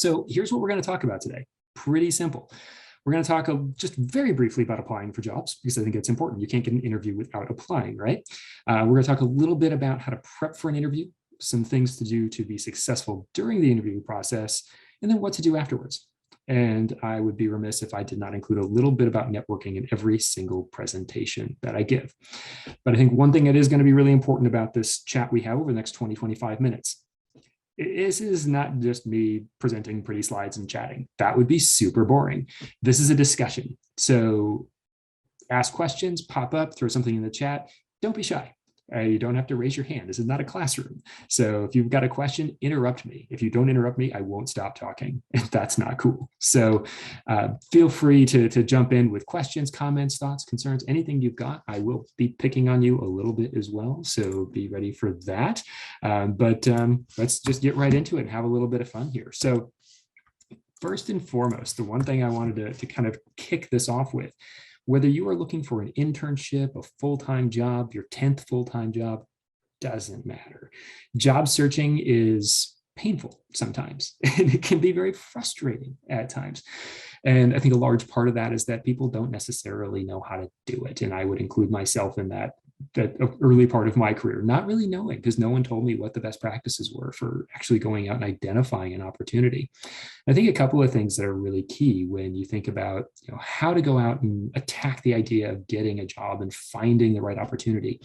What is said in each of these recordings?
So here's what we're going to talk about today. Pretty simple. We're going to talk just very briefly about applying for jobs, because I think it's important. You can't get an interview without applying, right? We're going to talk a little bit about how to prep for an interview, some things to do to be successful during the interview process, and then what to do afterwards. And I would be remiss if I did not include a little bit about networking in every single presentation that I give. But I think one thing that is going to be really important about this chat we have over the next 20, 25 minutes, this is not just me presenting pretty slides and chatting. That would be super boring. This is a discussion. So ask questions, pop up, throw something in the chat. Don't be shy. You don't have to raise your hand. This is not a classroom. So if you've got a question, interrupt me. If you don't interrupt me, I won't stop talking. That's not cool. So feel free to jump in with questions, comments, thoughts, concerns, anything you've got. I will be picking on you a little bit as well. So be ready for that. But let's just get right into it and have a little bit of fun here. So first and foremost, the one thing I wanted to kind of kick this off with, whether you are looking for an internship, a full-time job, your 10th full-time job, doesn't matter. Job searching is painful sometimes, and it can be very frustrating at times. And I think a large part of that is that people don't necessarily know how to do it. And I would include myself in that early part of my career, not really knowing, because no one told me what the best practices were for actually going out and identifying an opportunity. I think a couple of things that are really key when you think about how to go out and attack the idea of getting a job and finding the right opportunity.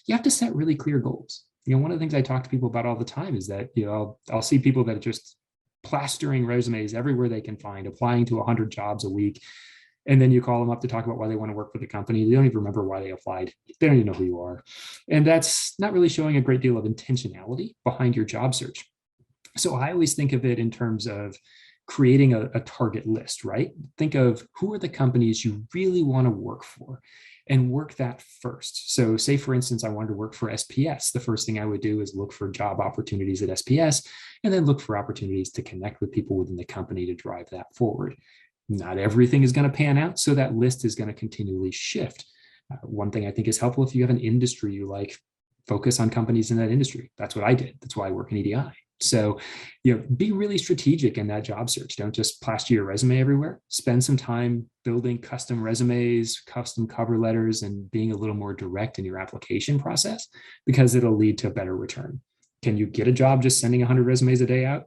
You have to set really clear goals. One of the things I talk to people about all the time is that I'll see people that are just plastering resumes everywhere they can find, applying to 100 jobs a week. And then you call them up to talk about why they want to work for the company. They don't even remember why they applied. They don't even know who you are. And that's not really showing a great deal of intentionality behind your job search. So I always think of it in terms of creating a target list, right? Think of who are the companies you really want to work for and work that first. So say, for instance, I wanted to work for SPS. The first thing I would do is look for job opportunities at SPS, and then look for opportunities to connect with people within the company to drive that forward. Not everything is going to pan out, so that list is going to continually shift. One thing I think is helpful, if you have an industry you like, focus on companies in that industry. That's what I did. That's why I work in EDI. So, be really strategic in that job search. Don't just plaster your resume everywhere. Spend some time building custom resumes, custom cover letters, and being a little more direct in your application process, because it'll lead to a better return. Can you get a job just sending 100 resumes a day out?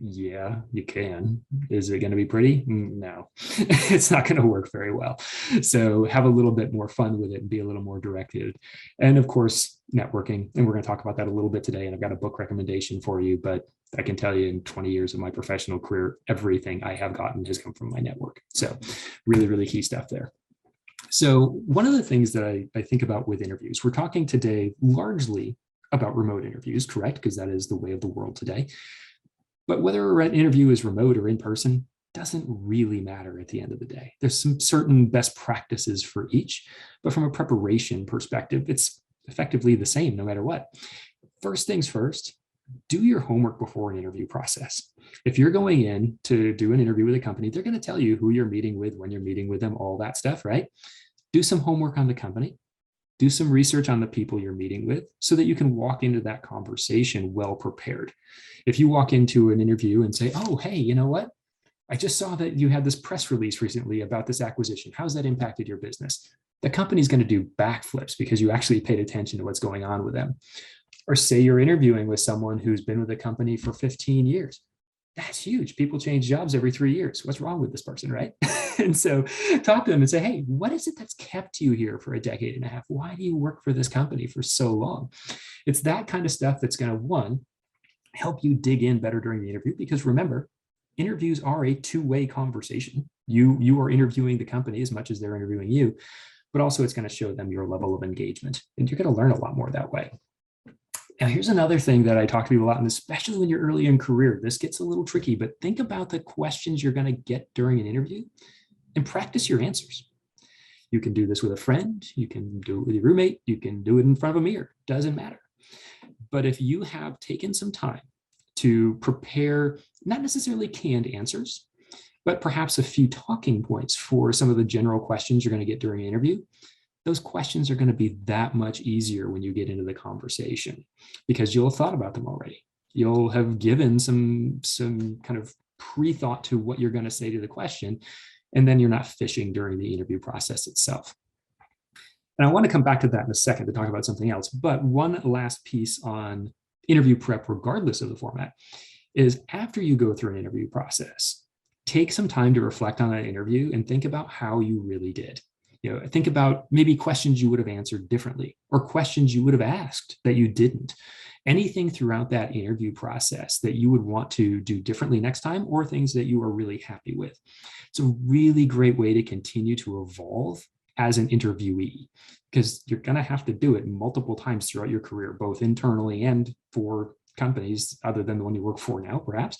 Yeah, you can. Is it going to be pretty? No, it's not going to work very well. So have a little bit more fun with it and be a little more directed. And of course, networking. And we're going to talk about that a little bit today. And I've got a book recommendation for you, but I can tell you in 20 years of my professional career, everything I have gotten has come from my network. So really, really key stuff there. So one of the things that I think about with interviews, we're talking today largely about remote interviews, correct? Because that is the way of the world today. But whether an interview is remote or in person doesn't really matter at the end of the day. There's some certain best practices for each, but from a preparation perspective, it's effectively the same no matter what. First things first, do your homework before an interview process. If you're going in to do an interview with a company, they're going to tell you who you're meeting with, when you're meeting with them, all that stuff, right? Do some homework on the company. Do some research on the people you're meeting with so that you can walk into that conversation well prepared. If you walk into an interview and say, oh, hey, you know what? I just saw that you had this press release recently about this acquisition. How's that impacted your business? The company's going to do backflips because you actually paid attention to what's going on with them. Or say you're interviewing with someone who's been with the company for 15 years. That's huge. People change jobs every 3 years. What's wrong with this person, right? And so talk to them and say, hey, what is it that's kept you here for a decade and a half? Why do you work for this company for so long? It's that kind of stuff that's going to, one, help you dig in better during the interview. Because remember, interviews are a two-way conversation. You are interviewing the company as much as they're interviewing you, but also it's going to show them your level of engagement. And you're going to learn a lot more that way. Now, here's another thing that I talk to people about, and especially when you're early in career, this gets a little tricky, but think about the questions you're going to get during an interview and practice your answers. You can do this with a friend, you can do it with your roommate, you can do it in front of a mirror, doesn't matter. But if you have taken some time to prepare, not necessarily canned answers, but perhaps a few talking points for some of the general questions you're going to get during an interview, those questions are going to be that much easier when you get into the conversation because you'll have thought about them already. You'll have given some kind of pre-thought to what you're going to say to the question, and then you're not fishing during the interview process itself. And I want to come back to that in a second to talk about something else. But one last piece on interview prep, regardless of the format, is after you go through an interview process, take some time to reflect on that interview and think about how you really did. Think about maybe questions you would have answered differently or questions you would have asked that you didn't. Anything throughout that interview process that you would want to do differently next time, or things that you are really happy with. It's a really great way to continue to evolve as an interviewee, because you're going to have to do it multiple times throughout your career, both internally and for companies other than the one you work for now, perhaps.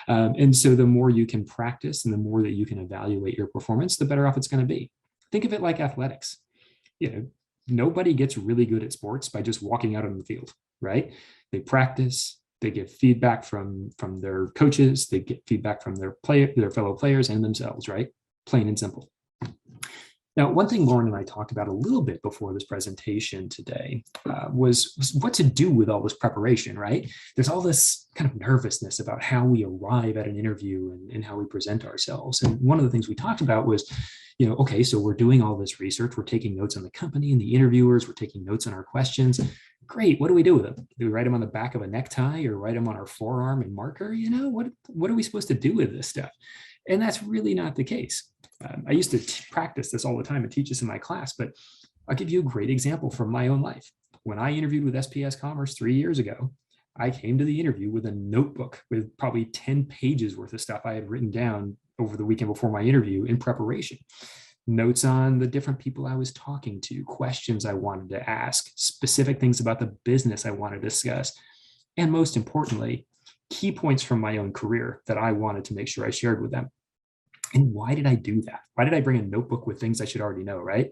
And so the more you can practice and the more that you can evaluate your performance, the better off it's going to be. Think of it like athletics. Nobody gets really good at sports by just walking out on the field, right? They practice, they get feedback from their coaches, they get feedback from their fellow players and themselves, right? Plain and simple. Now, one thing Lauren and I talked about a little bit before this presentation today was what to do with all this preparation, right? There's all this kind of nervousness about how we arrive at an interview and how we present ourselves. And one of the things we talked about was, okay, so we're doing all this research, we're taking notes on the company and the interviewers, we're taking notes on our questions. Great, what do we do with them? Do we write them on the back of a necktie or write them on our forearm in marker? What are we supposed to do with this stuff? And that's really not the case. I used to practice this all the time and teach this in my class, but I'll give you a great example from my own life. When I interviewed with SPS Commerce 3 years ago, I came to the interview with a notebook with probably 10 pages worth of stuff I had written down over the weekend before my interview in preparation. Notes on the different people I was talking to, questions I wanted to ask, specific things about the business I wanted to discuss, and most importantly, key points from my own career that I wanted to make sure I shared with them. And why did I do that? Why did I bring a notebook with things I should already know, right?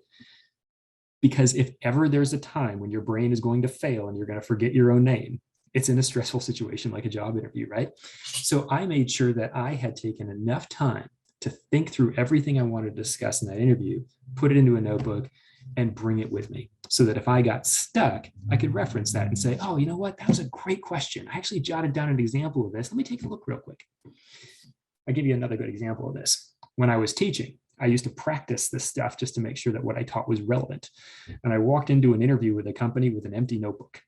Because if ever there's a time when your brain is going to fail and you're going to forget your own name, it's in a stressful situation like a job interview, right? So I made sure that I had taken enough time to think through everything I wanted to discuss in that interview, put it into a notebook, and bring it with me so that if I got stuck, I could reference that and say, oh, you know what? That was a great question. I actually jotted down an example of this. Let me take a look real quick. I'll give you another good example of this. When I was teaching, I used to practice this stuff just to make sure that what I taught was relevant. And I walked into an interview with a company with an empty notebook.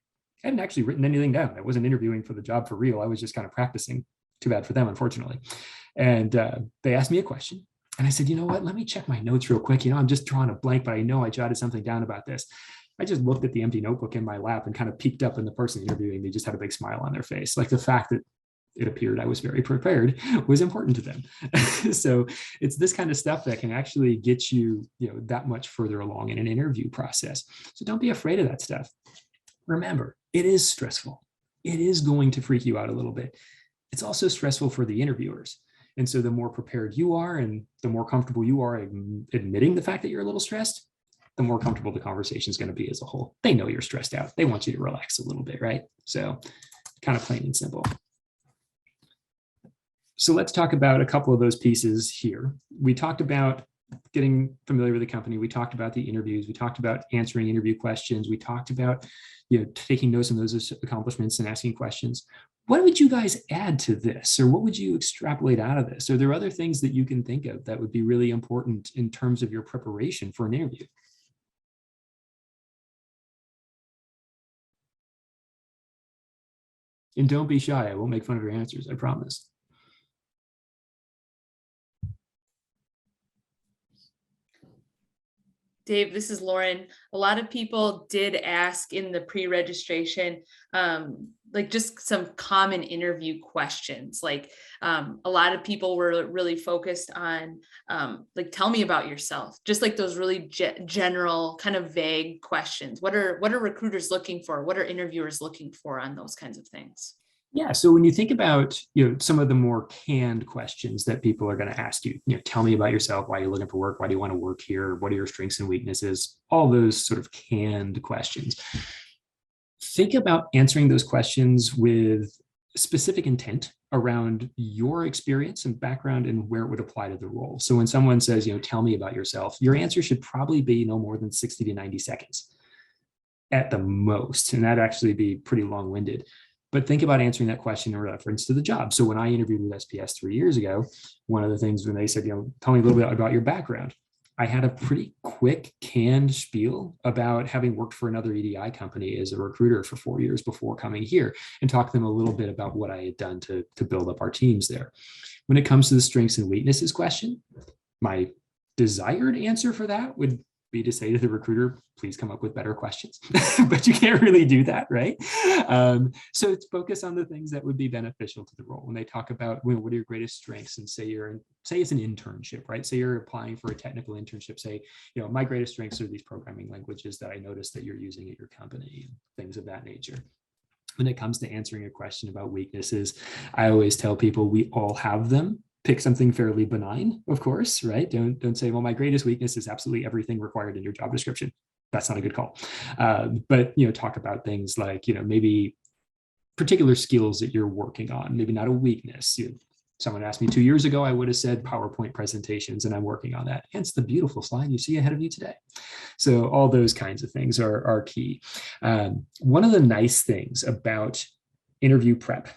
I hadn't actually written anything down. I wasn't interviewing for the job for real. I was just kind of practicing. Too bad for them, unfortunately. And they asked me a question. And I said, you know what, let me check my notes real quick. I'm just drawing a blank, but I know I jotted something down about this. I just looked at the empty notebook in my lap and kind of peeked up, and the person interviewing me just had a big smile on their face. Like the fact that it appeared I was very prepared was important to them. So it's this kind of stuff that can actually get you, that much further along in an interview process. So don't be afraid of that stuff. Remember, it is stressful. It is going to freak you out a little bit. It's also stressful for the interviewers. And so the more prepared you are and the more comfortable you are admitting the fact that you're a little stressed, the more comfortable the conversation is going to be as a whole. They know you're stressed out. They want you to relax a little bit, right? So kind of plain and simple. So let's talk about a couple of those pieces here. We talked about getting familiar with the company. We talked about the interviews. We talked about answering interview questions. We talked about taking notes on those accomplishments and asking questions. What would you guys add to this? Or what would you extrapolate out of this? Are there other things that you can think of that would be really important in terms of your preparation for an interview? And don't be shy. I won't make fun of your answers, I promise. Dave, this is Lauren. A lot of people did ask in the pre-registration, like just some common interview questions. Like a lot of people were really focused on, like, tell me about yourself. Just like those really general, kind of vague questions. What are recruiters looking for? What are interviewers looking for on those kinds of things? Yeah, so when you think about some of the more canned questions that people are going to ask you, tell me about yourself, why you're looking for work, why do you want to work here, what are your strengths and weaknesses, all those sort of canned questions. Think about answering those questions with specific intent around your experience and background and where it would apply to the role. So when someone says, tell me about yourself, your answer should probably be no more than 60 to 90 seconds at the most, and that'd actually be pretty long-winded. But think about answering that question in reference to the job. So when I interviewed with SPS 3 years ago, one of the things when they said, tell me a little bit about your background, I had a pretty quick canned spiel about having worked for another EDI company as a recruiter for 4 years before coming here, and talk to them a little bit about what I had done to build up our teams there. When it comes to the strengths and weaknesses question, my desired answer for that would be to say to the recruiter, please come up with better questions, but you can't really do that, right? So it's focus on the things that would be beneficial to the role. When they talk about what are your greatest strengths, and say it's an internship, right? Say you're applying for a technical internship, say, my greatest strengths are these programming languages that I noticed that you're using at your company, and things of that nature. When it comes to answering a question about weaknesses, I always tell people we all have them. Pick something fairly benign, of course, right? Don't say, well, my greatest weakness is absolutely everything required in your job description. That's not a good call. But talk about things like, maybe particular skills that you're working on, maybe not a weakness. Someone asked me 2 years ago, I would have said PowerPoint presentations, and I'm working on that. Hence the beautiful slide you see ahead of you today. So all those kinds of things are key. One of the nice things about interview prep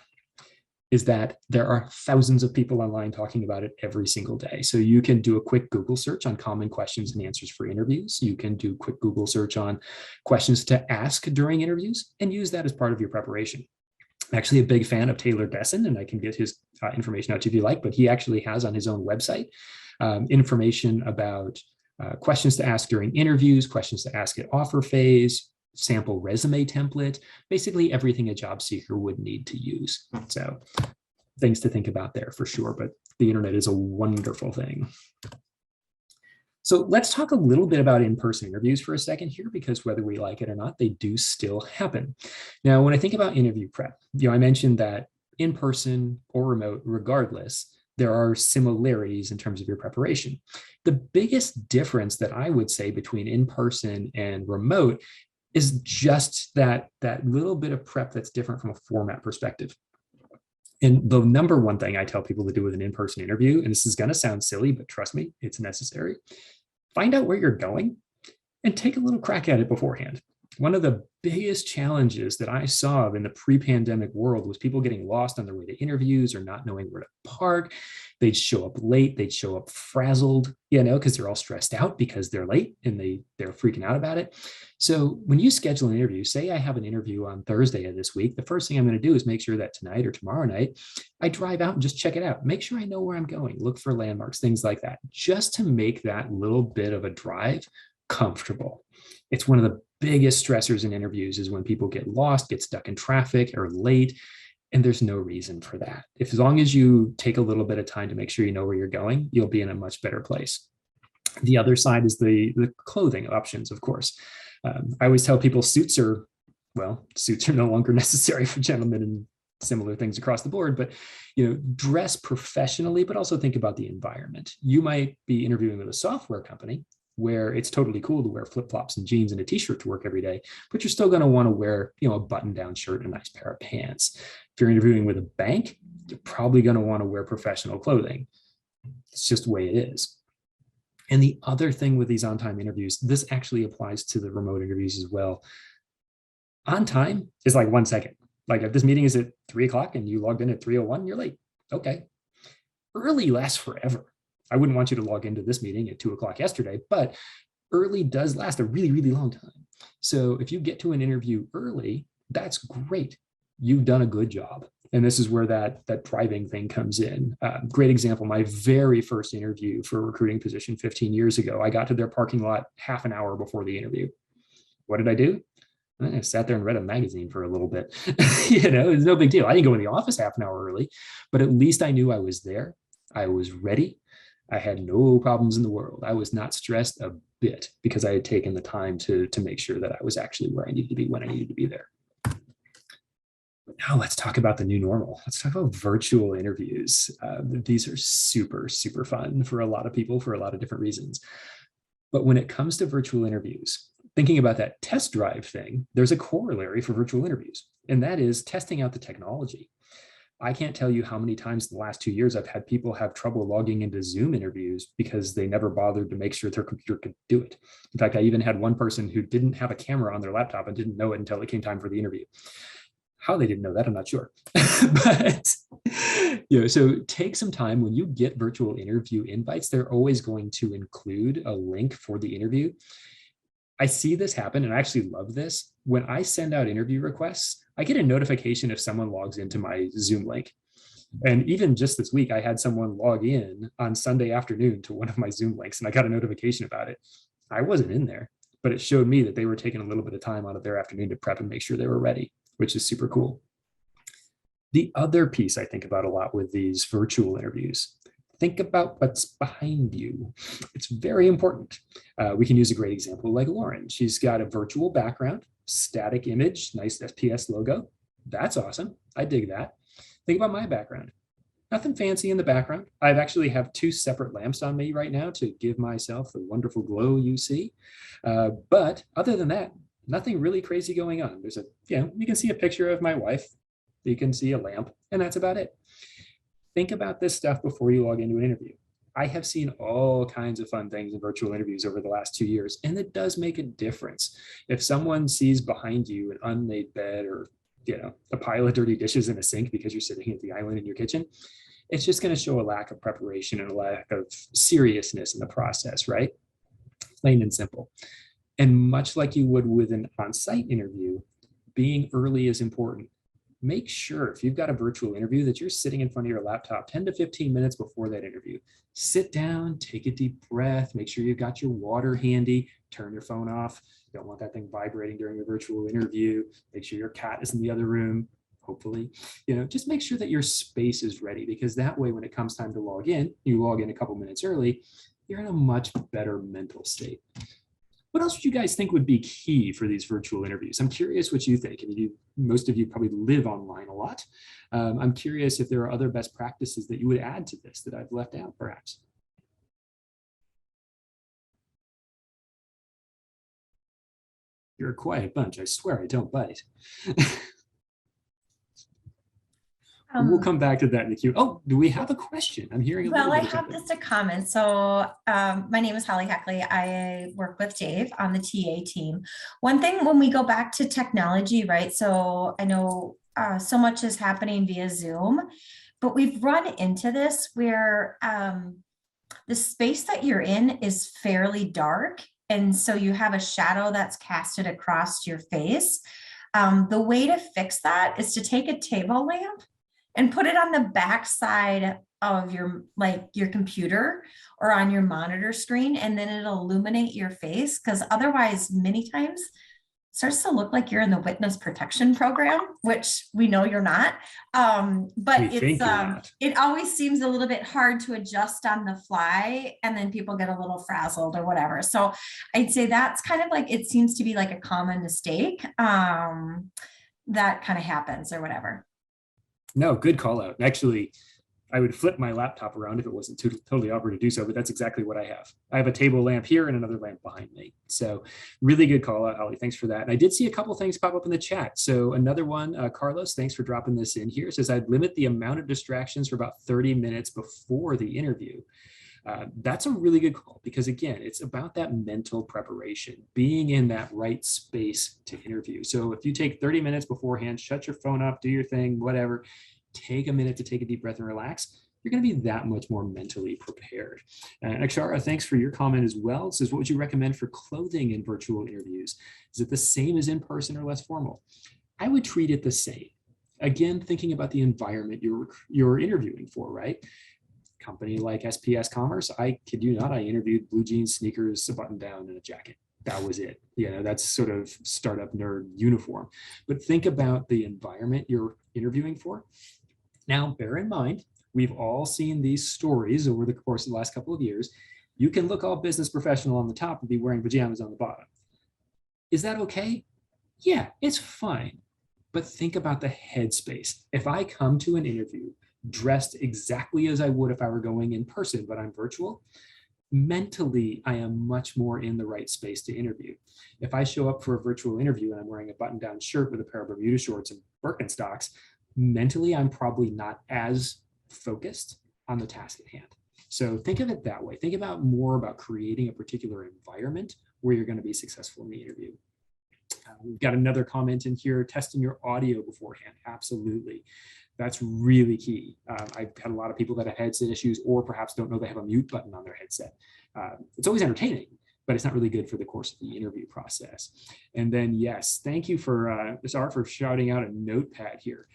is that there are thousands of people online talking about it every single day. So you can do a quick Google search on common questions and answers for interviews. You can do a quick Google search on questions to ask during interviews and use that as part of your preparation. I'm actually a big fan of Taylor Besson, and I can get his information out to you if you like, but he actually has on his own website information about questions to ask during interviews, questions to ask at offer phase, sample resume template, basically everything a job seeker would need to use. So things to think about there for sure, but the internet is a wonderful thing. So let's talk a little bit about in-person interviews for a second here, because whether we like it or not, they do still happen. Now, when I think about interview prep, I mentioned that in-person or remote, regardless, there are similarities in terms of your preparation. The biggest difference that I would say between in-person and remote is just that little bit of prep that's different from a format perspective. And the number one thing I tell people to do with an in-person interview, and this is going to sound silly, but trust me, it's necessary. Find out where you're going and take a little crack at it beforehand. One of the biggest challenges that I saw in the pre-pandemic world was people getting lost on their way to interviews or not knowing where to park. They'd show up late, they'd show up frazzled, because they're all stressed out because they're late and they're freaking out about it. So when you schedule an interview, say I have an interview on Thursday of this week, the first thing I'm going to do is make sure that tonight or tomorrow night, I drive out and just check it out. Make sure I know where I'm going, look for landmarks, things like that, just to make that little bit of a drive comfortable. It's one of the biggest stressors in interviews is when people get lost, get stuck in traffic, or late, and there's no reason for that. As long as you take a little bit of time to make sure you know where you're going, you'll be in a much better place. The other side is the clothing options, of course. I always tell people suits are no longer necessary for gentlemen and similar things across the board, but dress professionally, but also think about the environment. You might be interviewing with a software company where it's totally cool to wear flip-flops and jeans and a t-shirt to work every day, but you're still going to want to wear, a button-down shirt and a nice pair of pants. If you're interviewing with a bank, you're probably going to want to wear professional clothing. It's just the way it is. And the other thing with these on-time interviews, this actually applies to the remote interviews as well. On time is like 1 second. Like if this meeting is at 3:00 and you logged in at 3:01, you're late. Okay. Early lasts forever. I wouldn't want you to log into this meeting at 2:00 yesterday, but early does last a really, really long time. So if you get to an interview early, that's great. You've done a good job. And this is where that driving thing comes in. Great example, my very first interview for a recruiting position 15 years ago, I got to their parking lot half an hour before the interview. What did I do? I sat there and read a magazine for a little bit. It's no big deal. I didn't go in the office half an hour early, but at least I knew I was there. I was ready. I had no problems in the world. I was not stressed a bit because I had taken the time to make sure that I was actually where I needed to be when I needed to be there. But now let's talk about the new normal. Let's talk about virtual interviews. These are super, super fun for a lot of people for a lot of different reasons. But when it comes to virtual interviews, thinking about that test drive thing, there's a corollary for virtual interviews, and that is testing out the technology. I can't tell you how many times in the last 2 years I've had people have trouble logging into Zoom interviews because they never bothered to make sure their computer could do it. In fact, I even had one person who didn't have a camera on their laptop and didn't know it until it came time for the interview. How they didn't know that, I'm not sure. But so take some time when you get virtual interview invites, they're always going to include a link for the interview. I see this happen, and I actually love this. When I send out interview requests, I get a notification if someone logs into my Zoom link. And even just this week, I had someone log in on Sunday afternoon to one of my Zoom links, and I got a notification about it. I wasn't in there, but it showed me that they were taking a little bit of time out of their afternoon to prep and make sure they were ready, which is super cool. The other piece I think about a lot with these virtual interviews, think about what's behind you. It's very important. We can use a great example like Lauren. She's got a virtual background, static image, nice SPS logo. That's awesome. I dig that. Think about my background. Nothing fancy in the background. I actually have 2 separate lamps on me right now to give myself the wonderful glow you see. But other than that, nothing really crazy going on. There's you can see a picture of my wife. You can see a lamp, and that's about it. Think about this stuff before you log into an interview. I have seen all kinds of fun things in virtual interviews over the last 2 years, and it does make a difference. If someone sees behind you an unmade bed or a pile of dirty dishes in a sink because you're sitting at the island in your kitchen, it's just going to show a lack of preparation and a lack of seriousness in the process, right? Plain and simple. And much like you would with an on-site interview, being early is important. Make sure if you've got a virtual interview that you're sitting in front of your laptop 10 to 15 minutes before that interview. Sit down, take a deep breath, make sure you've got your water handy, turn your phone off. You don't want that thing vibrating during a virtual interview. Make sure your cat is in the other room, hopefully. Just make sure that your space is ready, because that way when it comes time to log in, you log in a couple minutes early, you're in a much better mental state. What else would you guys think would be key for these virtual interviews? I'm curious what you think. Most of you probably live online a lot. I'm curious if there are other best practices that you would add to this that I've left out, perhaps. You're a quiet bunch. I swear I don't bite. We'll come back to that in the queue. Oh, do we have a question? I'm hearing a little bit. Well, I have just a comment. So my name is Holly Heckley. I work with Dave on the TA team. One thing when we go back to technology, right? So I know so much is happening via Zoom, but we've run into this where the space that you're in is fairly dark. And so you have a shadow that's casted across your face. The way to fix that is to take a table lamp and put it on the back side of your computer or on your monitor screen, and then it'll illuminate your face, because otherwise many times it starts to look like you're in the witness protection program, which we know you're not. But it always seems a little bit hard to adjust on the fly, and then people get a little frazzled or whatever. So I'd say that's kind of it seems to be like a common mistake that kind of happens or whatever. No, good call out. Actually, I would flip my laptop around if it wasn't totally awkward to do so, but that's exactly what I have. I have a table lamp here and another lamp behind me. So really good call out, Holly. Thanks for that. And I did see a couple things pop up in the chat. So another one, Carlos, thanks for dropping this in here. It says I'd limit the amount of distractions for about 30 minutes before the interview. That's a really good call, because again, it's about that mental preparation, being in that right space to interview. So if you take 30 minutes beforehand, shut your phone up, do your thing, whatever, take a minute to take a deep breath and relax, you're going to be that much more mentally prepared. And Akshara, thanks for your comment as well. It says, what would you recommend for clothing in virtual interviews? Is it the same as in person or less formal? I would treat it the same. Again, thinking about the environment you're interviewing for, right? Company like SPS Commerce, I kid you not, I interviewed blue jeans, sneakers, a button down, and a jacket. That was it. That's sort of startup nerd uniform. But think about the environment you're interviewing for. Now, bear in mind, we've all seen these stories over the course of the last couple of years. You can look all business professional on the top and be wearing pajamas on the bottom. Is that okay? Yeah, it's fine. But think about the headspace. If I come to an interview dressed exactly as I would if I were going in person, but I'm virtual, mentally, I am much more in the right space to interview. If I show up for a virtual interview and I'm wearing a button-down shirt with a pair of Bermuda shorts and Birkenstocks, mentally, I'm probably not as focused on the task at hand. So think of it that way. Think more about creating a particular environment where you're going to be successful in the interview. We've got another comment in here, testing your audio beforehand. Absolutely. That's really key. I've had a lot of people that have headset issues or perhaps don't know they have a mute button on their headset. It's always entertaining, but it's not really good for the course of the interview process. And then, yes, thank you for shouting out a notepad here.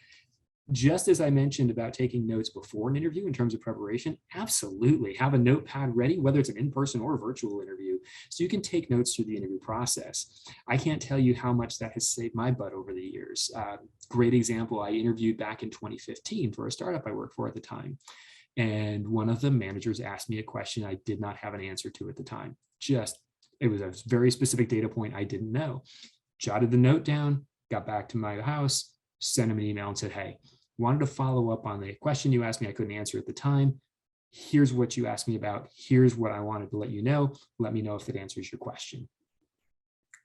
Just as I mentioned about taking notes before an interview in terms of preparation, absolutely have a notepad ready, whether it's an in-person or virtual interview, so you can take notes through the interview process. I can't tell you how much that has saved my butt over the years. Great example, I interviewed back in 2015 for a startup I worked for at the time. And one of the managers asked me a question I did not have an answer to at the time. It was a very specific data point I didn't know. Jotted the note down, got back to my house, sent him an email and said, hey, wanted to follow up on the question you asked me I couldn't answer at the time. Here's what you asked me about. Here's what I wanted to let you know. Let me know if it answers your question.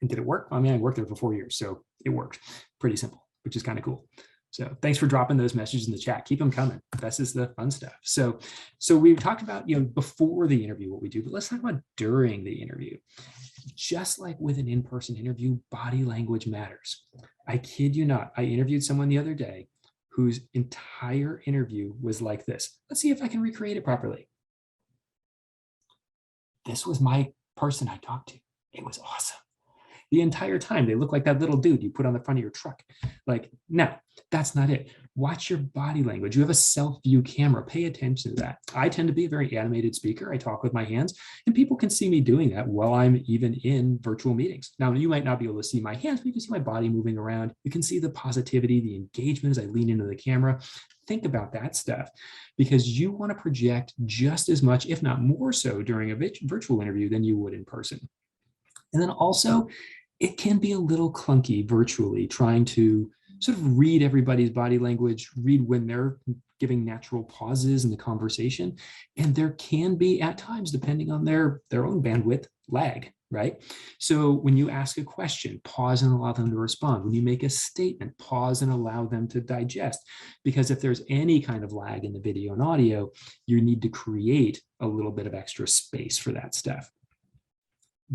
And did it work? I mean, I worked there for 4 years, so it worked. Pretty simple, which is kind of cool. So thanks for dropping those messages in the chat. Keep them coming. This is the fun stuff. So we've talked about, before the interview, what we do, but let's talk about during the interview. Just like with an in-person interview, body language matters. I kid you not. I interviewed someone the other day whose entire interview was like this. Let's see if I can recreate it properly. This was my person I talked to. It was awesome. The entire time, they look like that little dude you put on the front of your truck. Like, no, that's not it. Watch your body language. You have a self-view camera. Pay attention to that. I tend to be a very animated speaker. I talk with my hands, and people can see me doing that while I'm even in virtual meetings. Now, you might not be able to see my hands, but you can see my body moving around. You can see the positivity, the engagement as I lean into the camera. Think about that stuff, because you want to project just as much, if not more so, during a virtual interview than you would in person. And then also, it can be a little clunky virtually trying to sort of read everybody's body language, read when they're giving natural pauses in the conversation. And there can be at times, depending on their own bandwidth, lag, right? So when you ask a question, pause and allow them to respond. When you make a statement, pause and allow them to digest. Because if there's any kind of lag in the video and audio, you need to create a little bit of extra space for that stuff.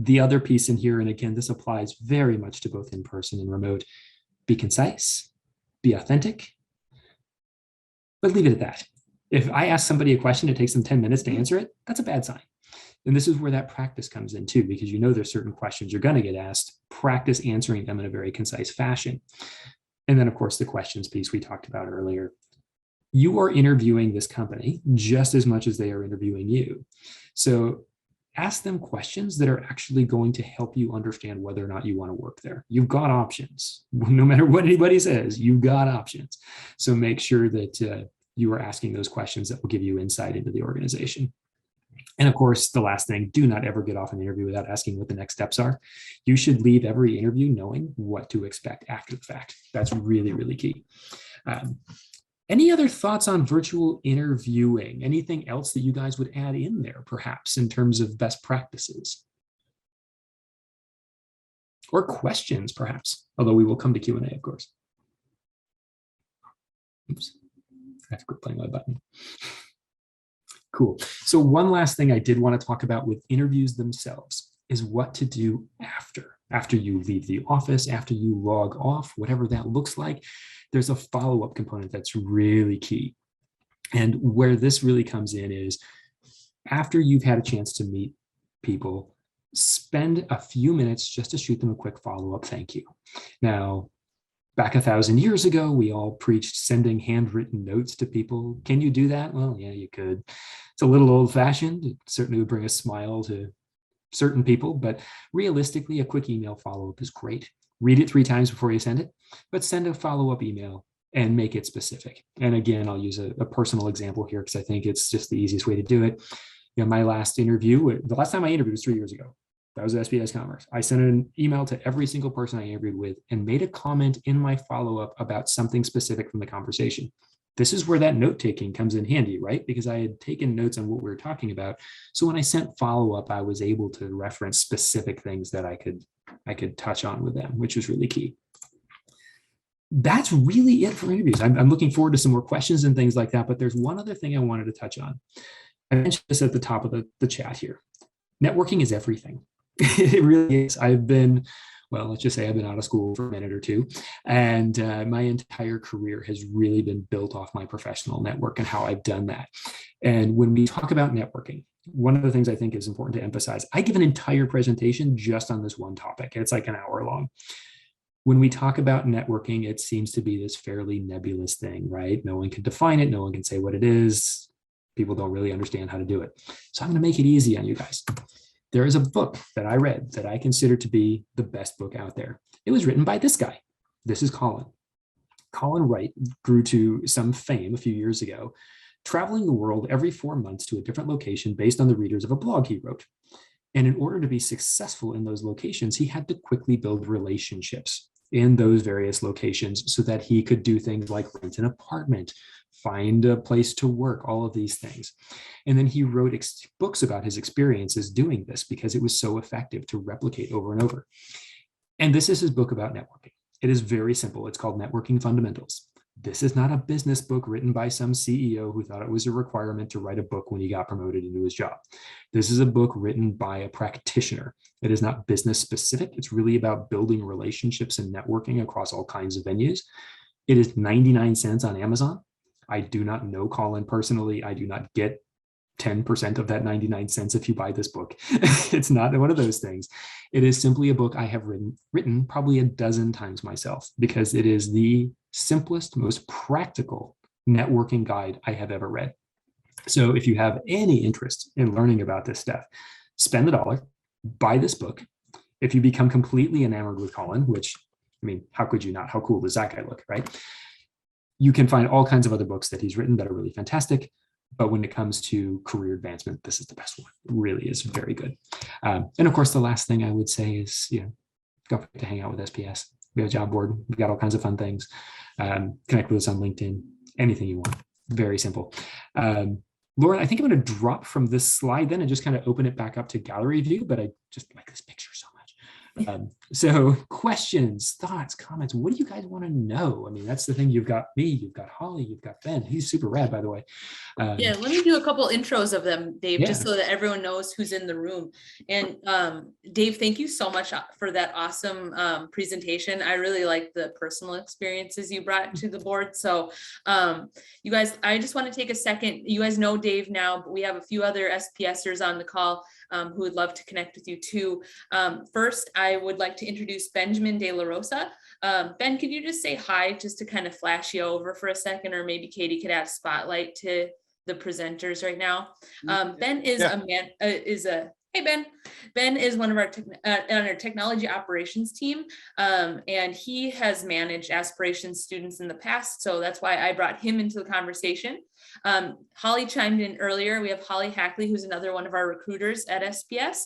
The other piece in here, and again, this applies very much to both in-person and remote, be concise, be authentic, but leave it at that. If I ask somebody a question, it takes them 10 minutes to answer it, that's a bad sign. And this is where that practice comes in too, because there's certain questions you're going to get asked, practice answering them in a very concise fashion. And then of course, the questions piece we talked about earlier. You are interviewing this company just as much as they are interviewing you. So ask them questions that are actually going to help you understand whether or not you want to work there. You've got options. No matter what anybody says, you've got options. So make sure that you are asking those questions that will give you insight into the organization. And of course, the last thing, do not ever get off an interview without asking what the next steps are. You should leave every interview knowing what to expect after the fact. That's really, really key. Any other thoughts on virtual interviewing? Anything else that you guys would add in there, perhaps, in terms of best practices? Or questions, perhaps, although we will come to Q&A, of course. Oops, I have to quit playing my button. Cool. So one last thing I did want to talk about with interviews themselves is what to do after you leave the office, after you log off, whatever that looks like. There's a follow-up component that's really key. And where this really comes in is after you've had a chance to meet people, spend a few minutes just to shoot them a quick follow-up thank you. Now, back 1,000 years ago, we all preached sending handwritten notes to people. Can you do that? Well, yeah, you could. It's a little old-fashioned. It certainly would bring a smile to certain people, but realistically, a quick email follow-up is great. Read it 3 times before you send it, but send a follow-up email and make it specific. And again, I'll use a personal example here because I think it's just the easiest way to do it. My last interview, the last time I interviewed was 3 years ago. That was SPS Commerce. I sent an email to every single person I interviewed with and made a comment in my follow-up about something specific from the conversation. This is where that note-taking comes in handy, right? Because I had taken notes on what we were talking about. So when I sent follow-up, I was able to reference specific things that I could touch on with them, which was really key. That's really it for interviews. I'm looking forward to some more questions and things like that, but there's one other thing I wanted to touch on. I mentioned this at the top of the chat here. Networking is everything. It really is. I've been well, let's just say I've been out of school for a minute or two. And my entire career has really been built off my professional network and how I've done that. And when we talk about networking, one of the things I think is important to emphasize, I give an entire presentation just on this one topic. It's like an hour long. When we talk about networking, it seems to be this fairly nebulous thing, right? No one can define it. No one can say what it is. People don't really understand how to do it. So I'm going to make it easy on you guys. There is a book that I read that I consider to be the best book out there. It was written by this guy. This is Colin. Colin Wright grew to some fame a few years ago, traveling the world every 4 months to a different location based on the readers of a blog he wrote. And in order to be successful in those locations, he had to quickly build relationships in those various locations so that he could do things like rent an apartment, find a place to work, all of these things. And then he wrote books about his experiences doing this because it was so effective to replicate over and over. And this is his book about networking. It is very simple. It's called Networking Fundamentals. This is not a business book written by some CEO who thought it was a requirement to write a book when he got promoted into his job. This is a book written by a practitioner. It is not business specific. It's really about building relationships and networking across all kinds of venues. It is 99 cents on Amazon. I do not know Colin personally. I do not get 10% of that 99 cents if you buy this book. It's not one of those things. It is simply a book I have written probably a dozen times myself because it is the simplest, most practical networking guide I have ever read. So if you have any interest in learning about this stuff, spend the dollar, buy this book. If you become completely enamored with Colin, which, I mean, how could you not? How cool does that guy look, right? You can find all kinds of other books that he's written that are really fantastic. But when it comes to career advancement, this is the best one. It really is very good. And of course, the last thing I would say is, go to hang out with SPS. We have a job board. We've got all kinds of fun things. Connect with us on LinkedIn, anything you want. Very simple. Lauren, I think I'm going to drop from this slide then and just kind of open it back up to gallery view, but I just like this picture so much. So questions, thoughts, comments, what do you guys want to know? I mean, that's the thing. You've got me, you've got Holly, you've got Ben. He's super rad, by the way. Yeah, let me do a couple intros of them, Dave, Yeah. just so that everyone knows who's in the room. And Dave, thank you so much for that awesome presentation. I really like the personal experiences you brought to the board. So you guys, I just want to take a second. You guys know Dave now, but we have a few other SPSers on the call who would love to connect with you too. First, I would like to introduce Benjamin De La Rosa. Ben, could you just say hi just to kind of flash you over for a second, or maybe Katie could add a spotlight to the presenters right now. Ben is hey Ben. Ben is one of our on our technology operations team, and he has managed aspirations students in the past, so that's why I brought him into the conversation. Holly chimed in earlier. We have Holly Hackley, who's another one of our recruiters at SPS.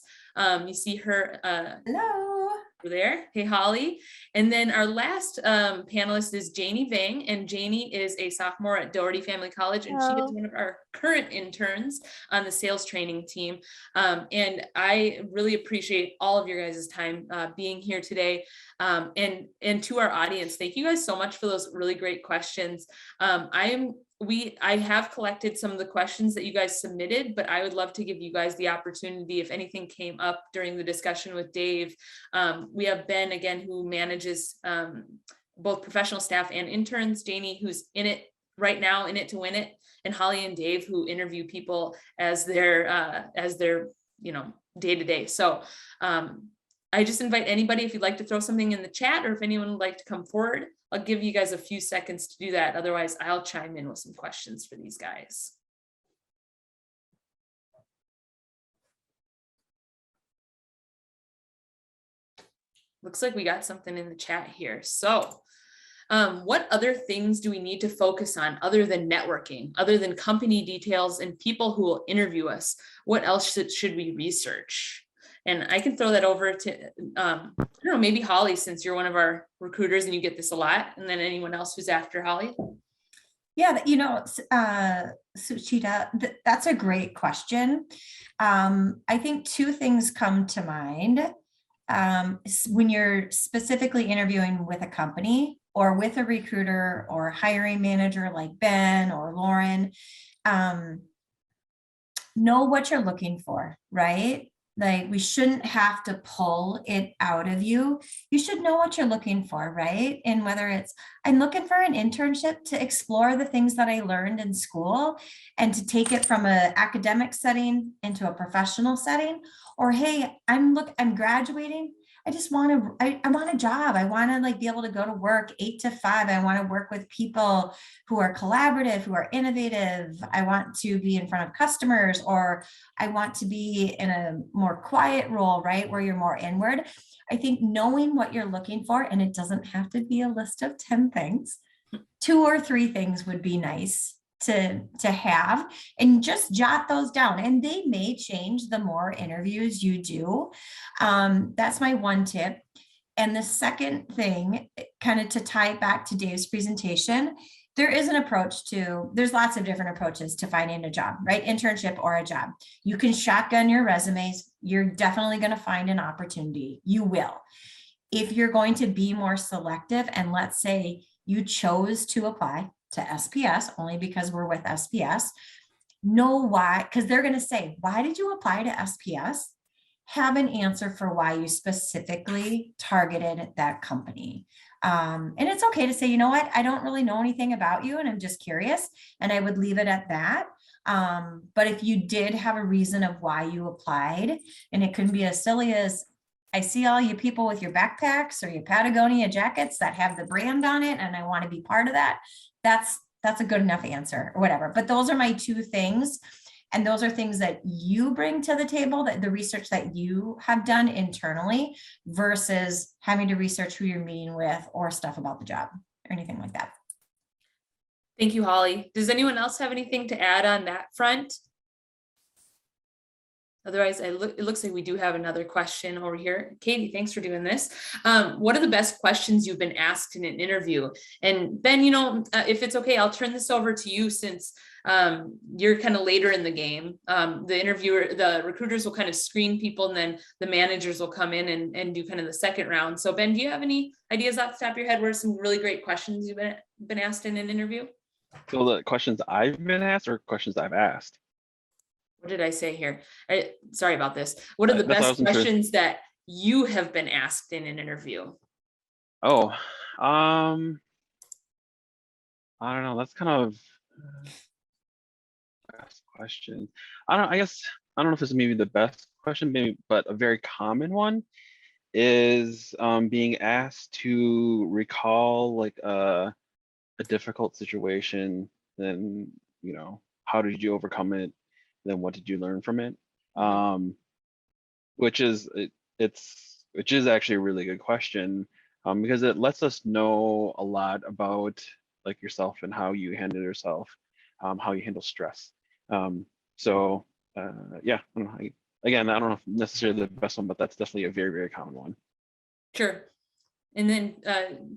You see her. Hello. There. Hey, Holly. And then our last panelist is Janie Vang, and Janie is a sophomore at Doherty Family College, and she is one of our current interns on the sales training team. And I really appreciate all of your guys' time being here today. And to our audience, thank you guys so much for those really great questions. I have collected some of the questions that you guys submitted, but I would love to give you guys the opportunity if anything came up during the discussion with Dave. We have Ben again, who manages both professional staff and interns, Janie, who's in it right now, in it to win it, and Holly and Dave, who interview people as their day to day. So I just invite anybody, if you'd like to throw something in the chat, or if anyone would like to come forward, I'll give you guys a few seconds to do that. Otherwise, I'll chime in with some questions for these guys. Looks like we got something in the chat here. So what other things do we need to focus on other than networking, other than company details and people who will interview us? What else should we research? And I can throw that over to, I don't know, maybe Holly, since you're one of our recruiters and you get this a lot, and then anyone else who's after Holly. Yeah, Suchita, that's a great question. I think two things come to mind. When you're specifically interviewing with a company or with a recruiter or hiring manager like Ben or Lauren, know what you're looking for, right? Like, we shouldn't have to pull it out of you. You should know what you're looking for, right? And whether it's, I'm looking for an internship to explore the things that I learned in school and to take it from an academic setting into a professional setting, or hey, I'm graduating. I just want to, I want a job. I want to like be able to go to work 8 to 5. I want to work with people who are collaborative, who are innovative. I want to be in front of customers, or I want to be in a more quiet role, right? Where you're more inward. I think knowing what you're looking for, and it doesn't have to be a list of 10 things, 2 or 3 things would be nice to have, and just jot those down, and they may change the more interviews you do. That's my one tip. And the second thing, kind of to tie it back to Dave's presentation, there's lots of different approaches to finding a job, right? Internship or a job. You can shotgun your resumes. You're definitely going to find an opportunity. You will. If you're going to be more selective, and let's say you chose to apply to SPS only because we're with SPS, know why, because they're going to say, why did you apply to SPS? Have an answer for why you specifically targeted that company. And it's okay to say, you know what, I don't really know anything about you and I'm just curious. And I would leave it at that. But if you did have a reason of why you applied, and it could be as silly as, I see all you people with your backpacks or your Patagonia jackets that have the brand on it, and I want to be part of that. That's a good enough answer or whatever. But those are my 2 things. And those are things that you bring to the table, that the research that you have done internally versus having to research who you're meeting with or stuff about the job or anything like that. Thank you, Holly. Does anyone else have anything to add on that front? Otherwise, it looks like we do have another question over here. Katie, thanks for doing this. What are the best questions you've been asked in an interview? And Ben, if it's okay, I'll turn this over to you, since you're kind of later in the game. The recruiters will kind of screen people, and then the managers will come in and do kind of the second round. So Ben, do you have any ideas off the top of your head? What are some really great questions you've been asked in an interview? So the questions I've been asked, or questions I've asked? What did I say here? Sorry about this. What are the That's best questions that you have been asked in an interview? Oh, I don't know. That's kind of best question. I guess I don't know if this is maybe the best question, maybe, but a very common one is being asked to recall like a difficult situation. Then how did you overcome it? Then what did you learn from it? Which is actually a really good question, because it lets us know a lot about like yourself and how you handle yourself, how you handle stress. So yeah, I don't know. Again, I don't know if necessarily the best one, but that's definitely a very, very common one. Sure. And then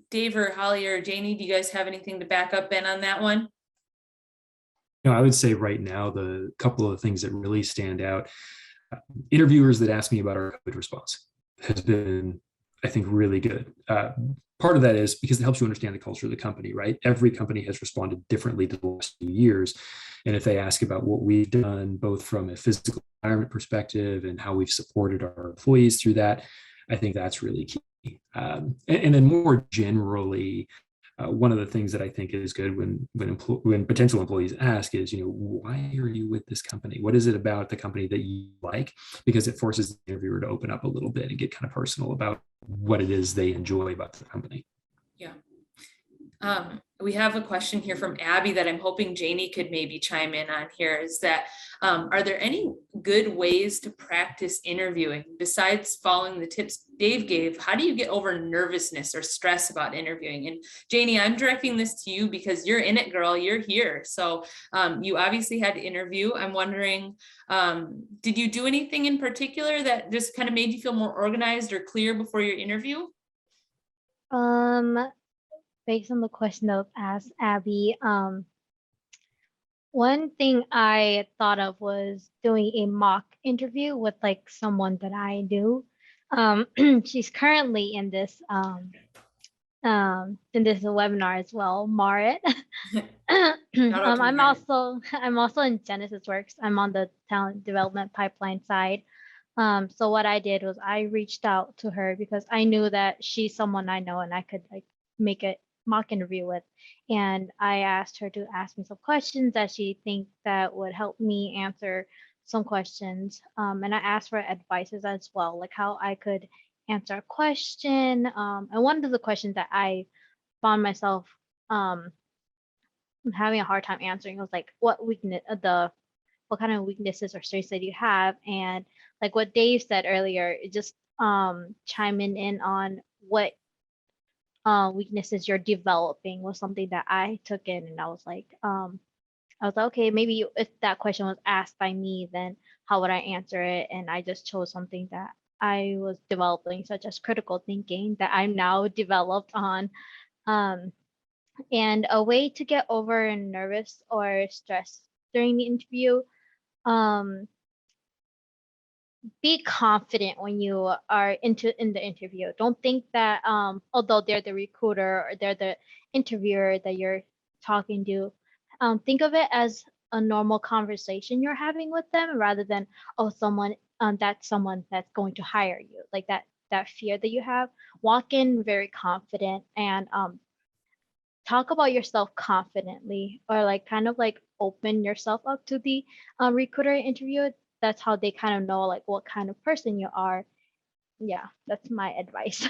Dave or Holly or Janie, do you guys have anything to back up Ben on that one? I would say right now, the couple of things that really stand out, interviewers that ask me about our COVID response has been, I think, really good. Part of that is because it helps you understand the culture of the company, right? Every company has responded differently to the last few years. And if they ask about what we've done, both from a physical environment perspective and how we've supported our employees through that, I think that's really key. And then more generally, one of the things that I think is good when potential employees ask is, why are you with this company? What is it about the company that you like? Because it forces the interviewer to open up a little bit and get kind of personal about what it is they enjoy about the company. Yeah. We have a question here from Abby that I'm hoping Janie could maybe chime in on here, is that, are there any good ways to practice interviewing besides following the tips Dave gave? How do you get over nervousness or stress about interviewing? And Janie, I'm directing this to you because you're in it, girl, you're here. So you obviously had to interview. I'm wondering, did you do anything in particular that just kind of made you feel more organized or clear before your interview? Based on the question that was asked, Abby, one thing I thought of was doing a mock interview with like someone that I do. She's currently in this webinar as well, Marit. I'm also in Genesis Works. I'm on the talent development pipeline side. So what I did was I reached out to her because I knew that she's someone I know and I could like make a mock interview with. And I asked her to ask me some questions that she think that would help me answer some questions. And I asked for advices as well, like how I could answer a question. And one of the questions that I found myself having a hard time answering was like, what kind of weaknesses or strengths that you have, and like what Dave said earlier, it just chiming in on what weaknesses you're developing was something that I took in, and I was like, okay, maybe if that question was asked by me, then how would I answer it? And I just chose something that I was developing, such as critical thinking, that I'm now developed on. Um, and a way to get over nervous or stress during the interview, um, be confident when you are in the interview. Don't think that although they're the recruiter or they're the interviewer that you're talking to, think of it as a normal conversation you're having with them rather than, oh, that's someone that's going to hire you. Like that fear that you have. Walk in very confident and talk about yourself confidently, or like kind of like open yourself up to the recruiter interview. That's how they kind of know like what kind of person you are. Yeah, that's my advice.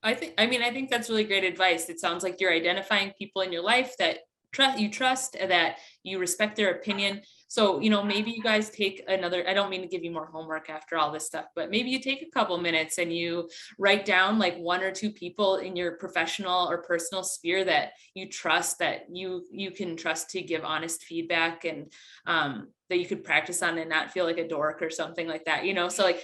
I think that's really great advice. It sounds like you're identifying people in your life that trust, that you respect their opinion. So, maybe you guys take I don't mean to give you more homework after all this stuff, but maybe you take a couple minutes and you write down like one or two people in your professional or personal sphere that you trust, that you can trust to give honest feedback, and that you could practice on and not feel like a dork or something like that, so like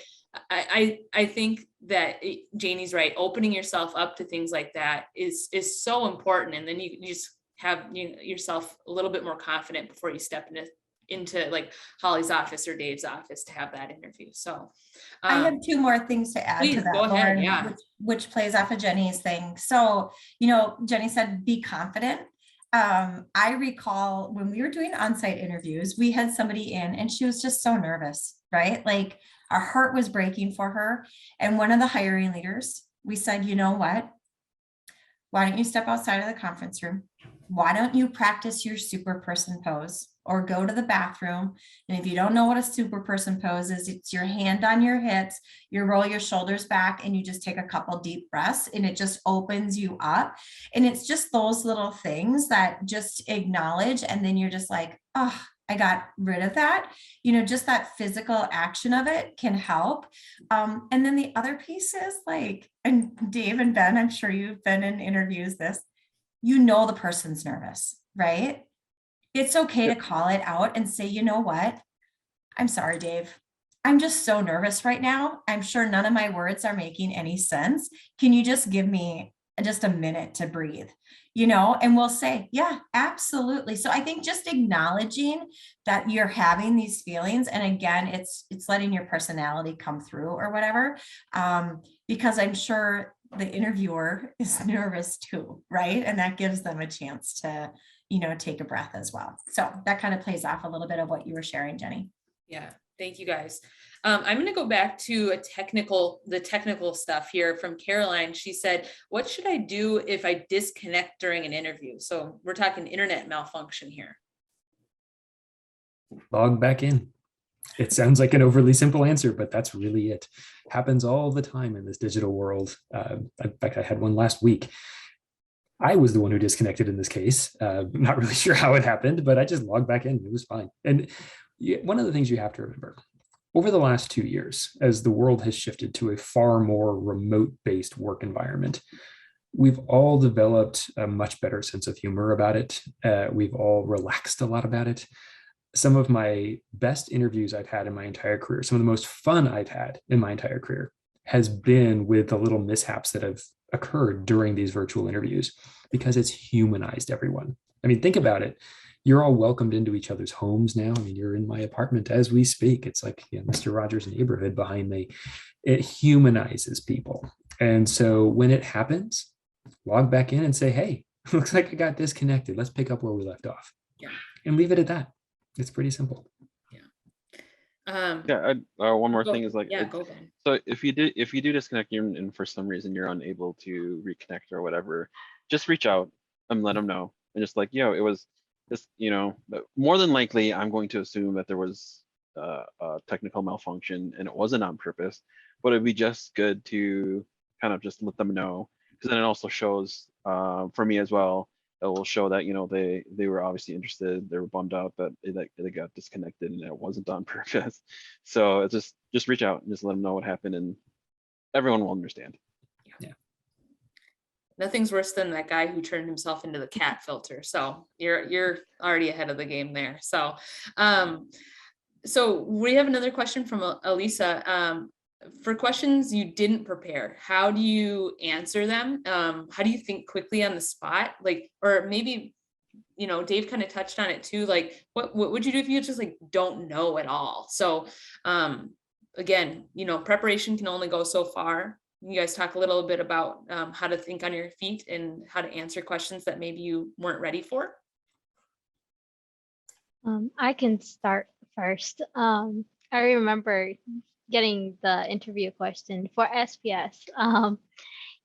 I think that Janie's right. Opening yourself up to things like that is so important, and then you just have yourself a little bit more confident before you step into like Holly's office or Dave's office to have that interview. So I have two more things to add to that, go ahead, Lauren, yeah. which plays off of Jenny's thing. So, Jenny said, be confident. I recall when we were doing on-site interviews, we had somebody in and she was just so nervous, right? Like our heart was breaking for her. And one of the hiring leaders, we said, you know what? Why don't you step outside of the conference room? Why don't you practice your super person pose or go to the bathroom? And if you don't know what a super person pose is, it's your hand on your hips, you roll your shoulders back and you just take a couple deep breaths and it just opens you up. And it's just those little things that just acknowledge. And then you're just like, oh, I got rid of that. Just that physical action of it can help. And then the other piece is like, and Dave and Ben, I'm sure you've been in interviews the person's nervous, right? It's okay to call it out and say, you know what? I'm sorry, Dave. I'm just so nervous right now. I'm sure none of my words are making any sense. Can you just give me just a minute to breathe? And we'll say, yeah, absolutely. So I think just acknowledging that you're having these feelings, and again, it's letting your personality come through or whatever, because I'm sure the interviewer is nervous too, right? And that gives them a chance to, take a breath as well. So that kind of plays off a little bit of what you were sharing, Jenny. Yeah, thank you guys. I'm going to go back to the technical stuff here from Caroline. She said, what should I do if I disconnect during an interview? So we're talking internet malfunction here. Log back in. It sounds like an overly simple answer, but that's really it. Happens all the time in this digital world. In fact, I had one last week. I was the one who disconnected in this case. I'm not really sure how it happened, but I just logged back in. It was fine. And one of the things you have to remember, over the last 2 years, as the world has shifted to a far more remote-based work environment, we've all developed a much better sense of humor about it. We've all relaxed a lot about it. Some of my best interviews I've had in my entire career, some of the most fun I've had in my entire career, has been with the little mishaps that have occurred during these virtual interviews, because it's humanized everyone. I mean, think about it. You're all welcomed into each other's homes now. I mean, you're in my apartment as we speak. It's like Mr. Rogers' neighborhood behind me. It humanizes people. And so when it happens, log back in and say, hey, looks like I got disconnected. Let's pick up where we left off. Yeah. And leave it at that. It's pretty simple. Yeah, one more thing is like, yeah, go Ben. so if you do disconnect and for some reason you're unable to reconnect or whatever, just reach out and let them know. And just like, it was this, but more than likely, I'm going to assume that there was a technical malfunction and it wasn't on purpose, but it'd be just good to kind of just let them know, because then it also shows for me as well. It will show that they were obviously interested. They were bummed out that they got disconnected and it wasn't on purpose. So it's just reach out and just let them know what happened, and everyone will understand. Yeah. Nothing's worse than that guy who turned himself into the cat filter. So you're already ahead of the game there. So so we have another question from Elisa. For questions you didn't prepare, how do you answer them? How do you think quickly on the spot? Like, or maybe, Dave kind of touched on it too. Like, what would you do if you just like don't know at all? So again, preparation can only go so far. You guys talk a little bit about how to think on your feet and how to answer questions that maybe you weren't ready for. I can start first. I remember getting the interview question for SPS.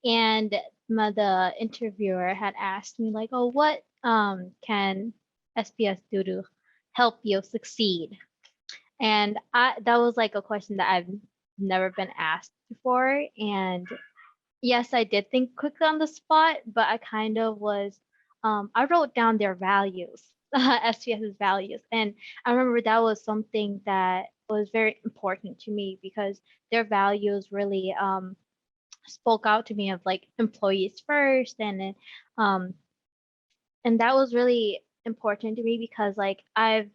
And the interviewer had asked me like, oh, what can SPS do to help you succeed? And that was like a question that I've never been asked before. And yes, I did think quickly on the spot, but I kind of was, I wrote down their values, SPS's values. And I remember that was something that was very important to me because their values really spoke out to me of like employees first. And that was really important to me because like I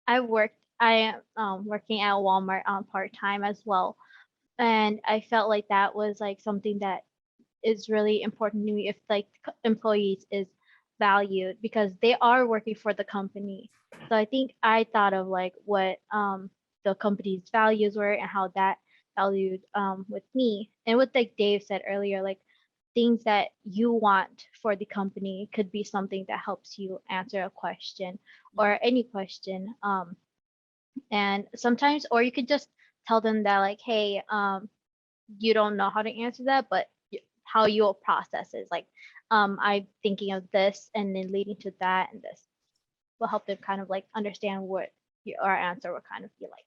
am working at Walmart on part-time as well. And I felt like that was like something that is really important to me if like employees is valued because they are working for the company. So I think I thought of like what the company's values were and how that valued with me. And what like Dave said earlier, like things that you want for the company could be something that helps you answer a question or any question. And sometimes, or you could just tell them that like, hey, you don't know how to answer that, but how you'll process is like, I'm thinking of this and then leading to that, and this will help them kind of like understand what our answer would kind of be like.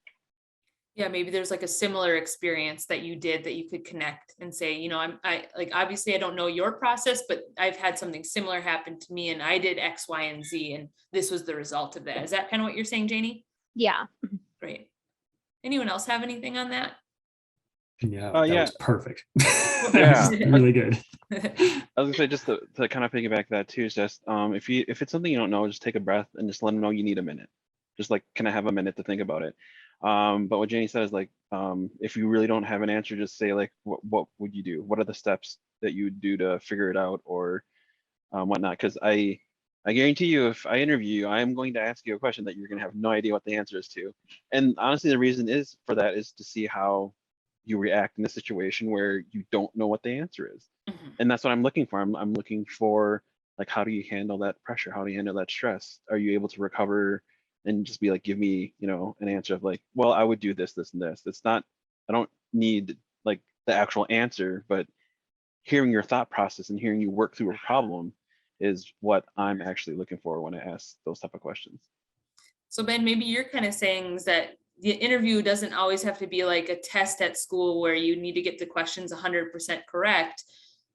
Yeah, maybe there's like a similar experience that you did that you could connect and say, I like, obviously I don't know your process, but I've had something similar happen to me and I did X, Y, and Z, and this was the result of that. Is that kind of what you're saying, Janie? Yeah. Great. Anyone else have anything on that? Yeah, that yeah. was perfect. Yeah. That was really good. I was gonna say, just to kind of piggyback that too, is just if it's something you don't know, just take a breath and just let them know you need a minute. Just like, can I have a minute to think about it? But what Janie said is like, if you really don't have an answer, just say like, what would you do? What are the steps that you would do to figure it out or whatnot? Because I guarantee you, if I interview you, I am going to ask you a question that you're going to have no idea what the answer is to. And honestly, the reason is for that is to see how you react in a situation where you don't know what the answer is. Mhm. And that's what I'm looking for. I'm looking for like, how do you handle that pressure? How do you handle that stress? Are you able to recover and just be like, give me, an answer of like, well, I would do this, this, and this. It's not, I don't need like the actual answer, but hearing your thought process and hearing you work through a problem is what I'm actually looking for when I ask those type of questions. So Ben, maybe you're kind of saying is that the interview doesn't always have to be like a test at school where you need to get the questions 100% correct.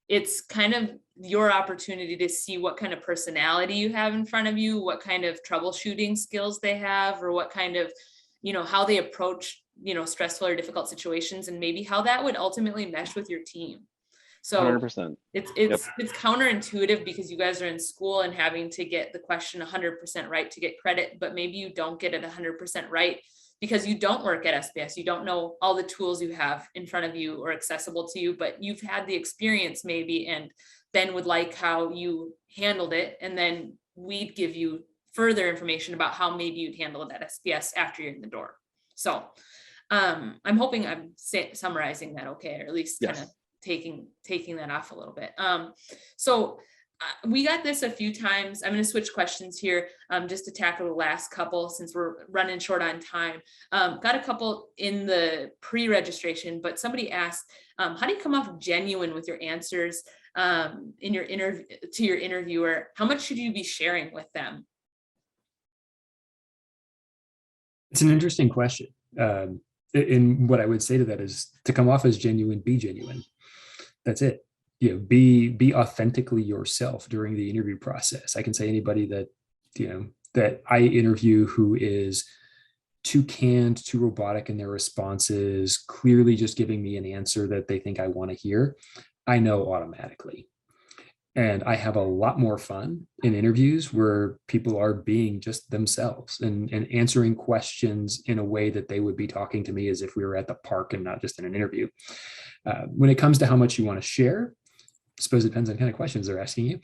It's kind of your opportunity to see what kind of personality you have in front of you, what kind of troubleshooting skills they have, or what kind of, how they approach, stressful or difficult situations, and maybe how that would ultimately mesh with your team. So 100%. it's counterintuitive because you guys are in school and having to get the question 100% right to get credit, but maybe you don't get it 100% right because you don't work at SPS. You don't know all the tools you have in front of you or accessible to you, but you've had the experience maybe, and Ben would like how you handled it. And then we'd give you further information about how maybe you'd handle it at SPS after you're in the door. So I'm hoping I'm summarizing that okay, or at least kind of taking that off a little bit. So we got this a few times. I'm going to switch questions here just to tackle the last couple since we're running short on time. Got a couple in the pre-registration, but somebody asked, how do you come off genuine with your answers in your interview to your interviewer? How much should you be sharing with them? It's an interesting question. And what I would say to that is to come off as genuine, be genuine. That's it. Be authentically yourself during the interview process. I can say anybody that, that I interview who is too canned, too robotic in their responses, clearly just giving me an answer that they think I want to hear, I know automatically. And I have a lot more fun in interviews where people are being just themselves and answering questions in a way that they would be talking to me as if we were at the park and not just in an interview. When it comes to how much you want to share, I suppose it depends on kind of questions they're asking you.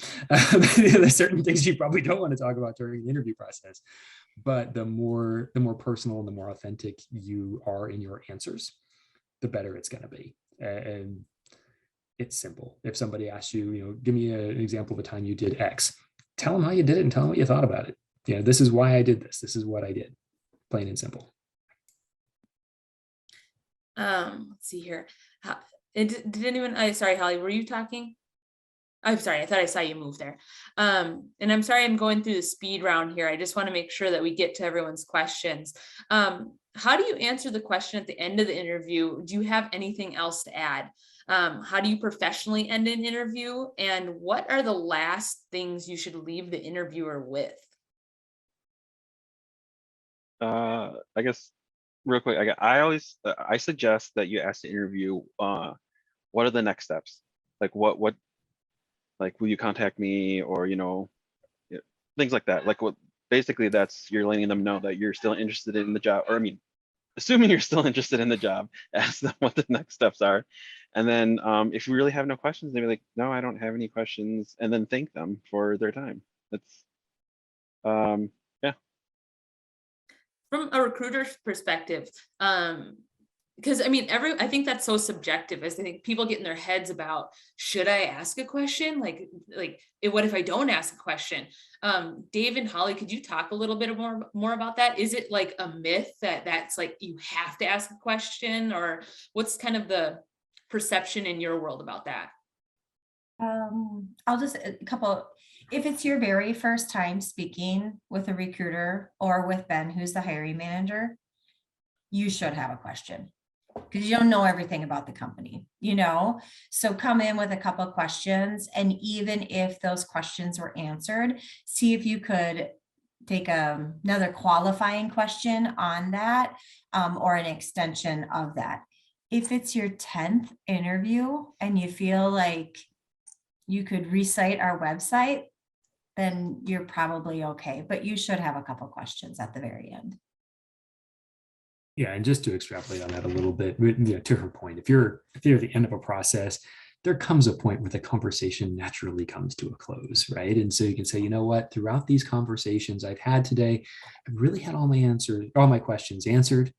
There's certain things you probably don't want to talk about during the interview process. But the more personal and the more authentic you are in your answers, the better it's going to be. And it's simple. If somebody asks you, give me an example of a time you did X, tell them how you did it and tell them what you thought about it. This is why I did this. This is what I did. Plain and simple. Let's see here. Did anyone, sorry, Holly, were you talking? I'm sorry, I thought I saw you move there. And I'm sorry, I'm going through the speed round here. I just want to make sure that we get to everyone's questions. How do you answer the question at the end of the interview? Do you have anything else to add? How do you professionally end an interview? And what are the last things you should leave the interviewer with? I guess real quick, I suggest that you ask the interview, what are the next steps? Like what like, will you contact me, or things like that. Like, what basically you're letting them know that you're still interested in the job, or I mean, assuming you're still interested in the job, ask them what the next steps are. And then if you really have no questions, they'll be like, no, I don't have any questions, and then thank them for their time. That's yeah. From a recruiter's perspective, because I mean, I think that's so subjective. As I think people get in their heads about, should I ask a question? Like, what if I don't ask a question? Dave and Holly, could you talk a little bit more about that? Is it like a myth that's like, you have to ask a question, or what's kind of the perception in your world about that? I'll just if it's your very first time speaking with a recruiter or with Ben, who's the hiring manager, you should have a question, because you don't know everything about the company, so come in with a couple of questions. And even if those questions were answered, see if you could take another qualifying question on that, or an extension of that. If it's your 10th interview and you feel like you could recite our website, then you're probably okay, but you should have a couple of questions at the very end. Yeah, and just to extrapolate on that a little bit, to her point, if you're at the end of a process, there comes a point where the conversation naturally comes to a close, right? And so you can say, you know what, throughout these conversations I've had today, I've really had all my questions answered.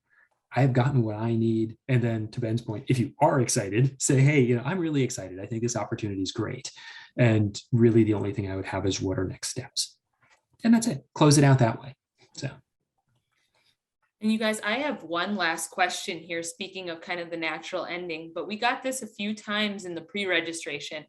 I've gotten what I need. And then to Ben's point, if you are excited, say, hey, I'm really excited. I think this opportunity is great. And really the only thing I would have is, what are next steps? And that's it. Close it out that way. So. And you guys, I have one last question here, speaking of kind of the natural ending, but we got this a few times in the pre-registration.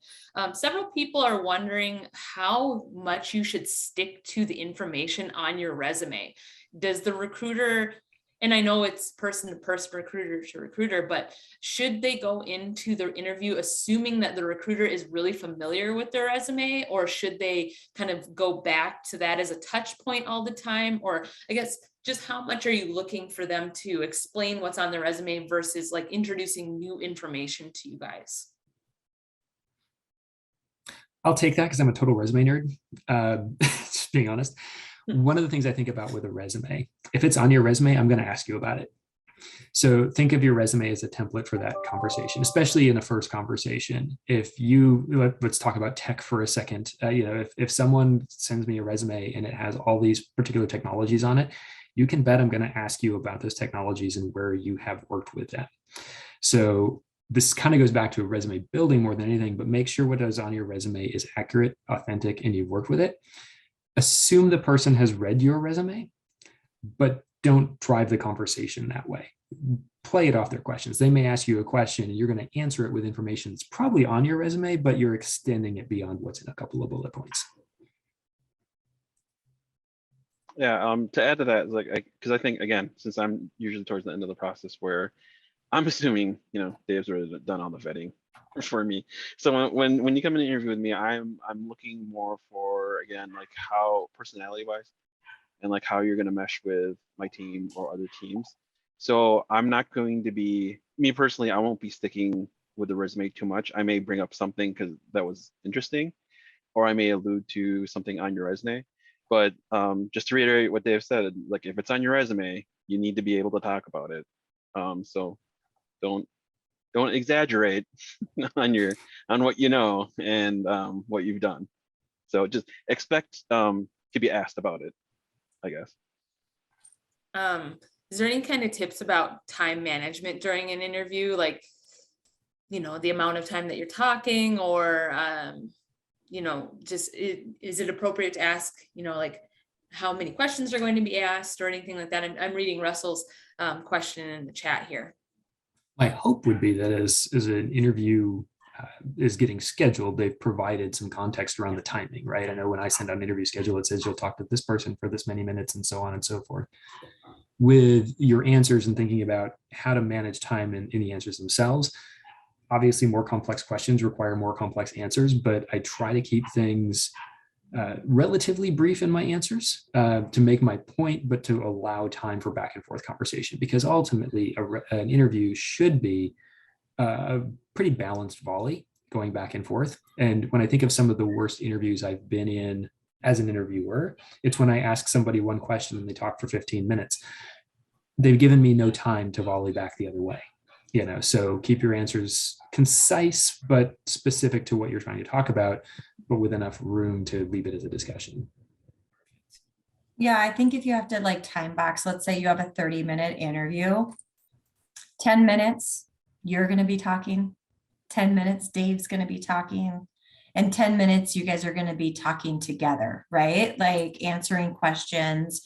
Several people are wondering how much you should stick to the information on your resume. Does the recruiter, and I know it's person to person, recruiter to recruiter, but should they go into the interview assuming that the recruiter is really familiar with their resume, or should they kind of go back to that as a touch point all the time? Or I guess, just how much are you looking for them to explain what's on the resume versus like introducing new information to you guys? I'll take that because I'm a total resume nerd, just being honest. One of the things I think about with a resume, if it's on your resume, I'm going to ask you about it. So think of your resume as a template for that conversation, especially in a first conversation. Let's talk about tech for a second. If someone sends me a resume and it has all these particular technologies on it, you can bet I'm going to ask you about those technologies and where you have worked with them. So this kind of goes back to a resume building more than anything, but make sure what is on your resume is accurate, authentic, and you've worked with it. Assume the person has read your resume, but don't drive the conversation that way. Play it off their questions. They may ask you a question and you're going to answer it with information that's probably on your resume, but you're extending it beyond what's in a couple of bullet points. Yeah, to add to that, like, because I think, again, since I'm usually towards the end of the process where I'm assuming, Dave's already done all the vetting for me. So when you come in and interview with me, I'm looking more for, again, like how personality wise and like how you're going to mesh with my team or other teams. So I'm not going to be, me personally, I won't be sticking with the resume too much. I may bring up something because that was interesting, or I may allude to something on your resume. But just to reiterate what Dave said, like if it's on your resume, you need to be able to talk about it. So don't exaggerate on what you know and what you've done. So just expect to be asked about it, I guess. Is there any kind of tips about time management during an interview? Like, the amount of time that you're talking, or, is it appropriate to ask, like how many questions are going to be asked or anything like that? I'm reading Russell's question in the chat here. My hope would be that as an interview is getting scheduled, they've provided some context around the timing, right? I know when I send out an interview schedule, it says you'll talk to this person for this many minutes and so on and so forth. With your answers and thinking about how to manage time in the answers themselves, obviously more complex questions require more complex answers, but I try to keep things relatively brief in my answers to make my point, but to allow time for back and forth conversation, because ultimately an interview should be a pretty balanced volley going back and forth. And when I think of some of the worst interviews I've been in as an interviewer, it's when I ask somebody one question and they talk for 15 minutes. They've given me no time to volley back the other way. So keep your answers concise, but specific to what you're trying to talk about, but with enough room to leave it as a discussion. Yeah, I think if you have to like time box, let's say you have a 30-minute interview, 10 minutes, you're going to be talking, 10 minutes, Dave's going to be talking, and 10 minutes, you guys are going to be talking together, right? Like answering questions.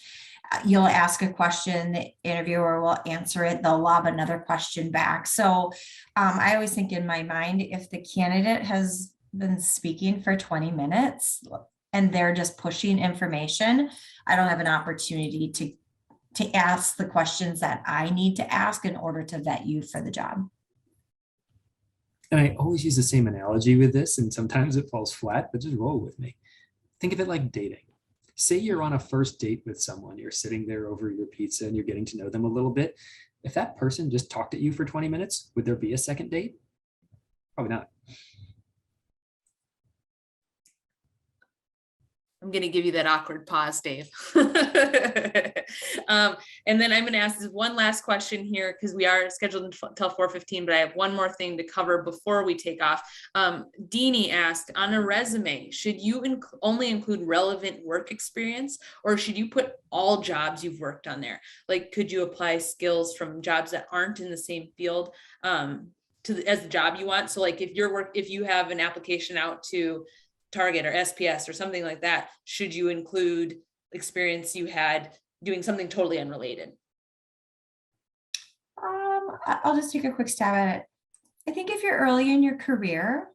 You'll ask a question, the interviewer will answer it, they'll lob another question back. So I always think in my mind, if the candidate has been speaking for 20 minutes and they're just pushing information, I don't have an opportunity to ask the questions that I need to ask in order to vet you for the job. And I always use the same analogy with this, and sometimes it falls flat, but just roll with me. Think of it like dating. Say you're on a first date with someone, you're sitting there over your pizza and you're getting to know them a little bit. If that person just talked at you for 20 minutes, would there be a second date? Probably not. I'm going to give you that awkward pause, Dave. And then I'm going to ask this one last question here, because we are scheduled until 4:15, but I have one more thing to cover before we take off. Deanie asked, on a resume, should you only include relevant work experience, or should you put all jobs you've worked on there? Like, could you apply skills from jobs that aren't in the same field as the job you want? So like if you have an application out to Target or SPS or something like that, should you include experience you had doing something totally unrelated? I'll just take a quick stab at it. I think if you're early in your career,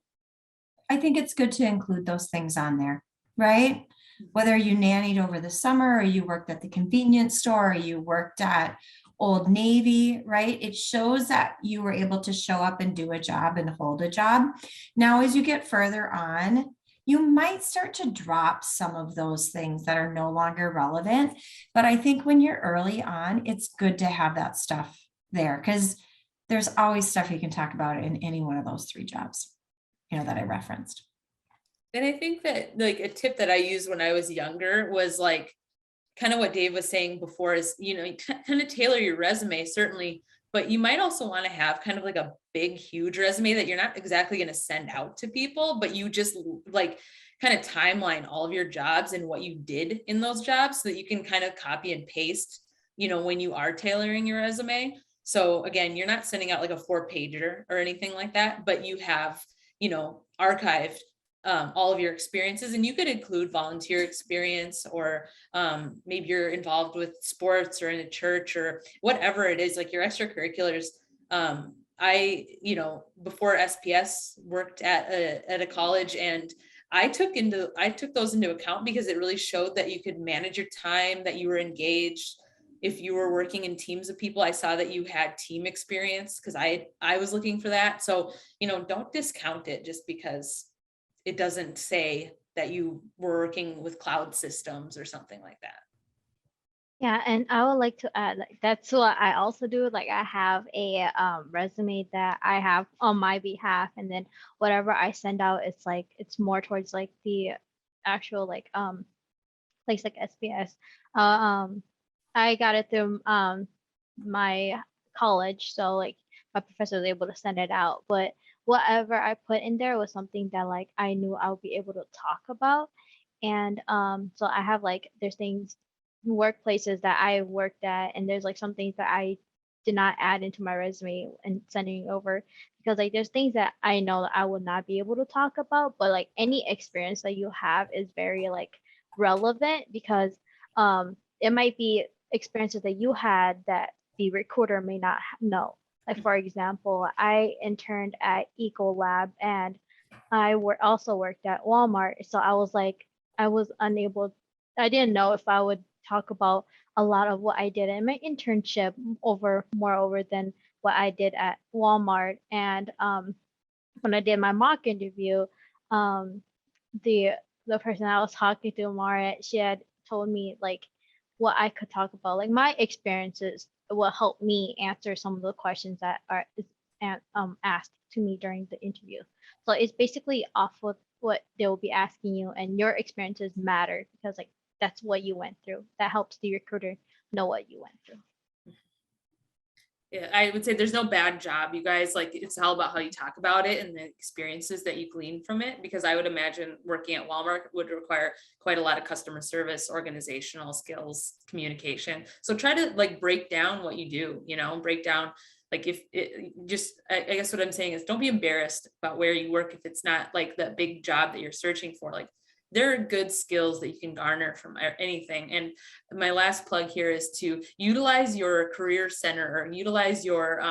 I think it's good to include those things on there, right? Whether you nannied over the summer, or you worked at the convenience store, or you worked at Old Navy, right? It shows that you were able to show up and do a job and hold a job. Now, as you get further on, you might start to drop some of those things that are no longer relevant. But I think when you're early on, it's good to have that stuff there, because there's always stuff you can talk about in any one of those three jobs, that I referenced. And I think that like a tip that I used when I was younger was like kind of what Dave was saying before is, kind of tailor your resume, certainly, but you might also want to have kind of like a big, huge resume that you're not exactly going to send out to people, but you just like kind of timeline all of your jobs and what you did in those jobs so that you can kind of copy and paste, when you are tailoring your resume. So again, you're not sending out like a 4-pager or anything like that, but you have, archived all of your experiences, and you could include volunteer experience, or maybe you're involved with sports or in a church or whatever it is, like your extracurriculars. Before SPS worked at a college, and I took those into account because it really showed that you could manage your time, that you were engaged. If you were working in teams of people, I saw that you had team experience because I was looking for that. So, don't discount it just because it doesn't say that you were working with cloud systems or something like that. Yeah, and I would like to add, like, that's what I also do. Like, I have a resume that I have on my behalf, and then whatever I send out, it's more towards like the actual place like SPS. I got it through my college, so like my professor was able to send it out. But whatever I put in there was something that like I knew I would be able to talk about, and so I have like there's things workplaces that I worked at, and there's like some things that I did not add into my resume and sending over because like there's things that I know that I would not be able to talk about, but like any experience that you have is very like relevant because it might be experiences that you had that the recruiter may not know. Like for example, I interned at Ecolab, and also worked at Walmart, so I was like I didn't know if I would talk about a lot of what I did in my internship moreover than what I did at Walmart. And when I did my mock interview, the person I was talking to, Mara, she had told me like what I could talk about, like my experiences will help me answer some of the questions that are asked to me during the interview. So it's basically off of what they will be asking you, and your experiences matter because like that's what you went through. That helps the recruiter know what you went through. Yeah, I would say there's no bad job, you guys. Like, it's all about how you talk about it and the experiences that you glean from it, because I would imagine working at Walmart would require quite a lot of customer service, organizational skills, communication. So try to like break down what you do, break down, like if it just, I guess what I'm saying is don't be embarrassed about where you work if it's not like the big job that you're searching for. Like, there are good skills that you can garner from anything. And my last plug here is to utilize your career center, or utilize your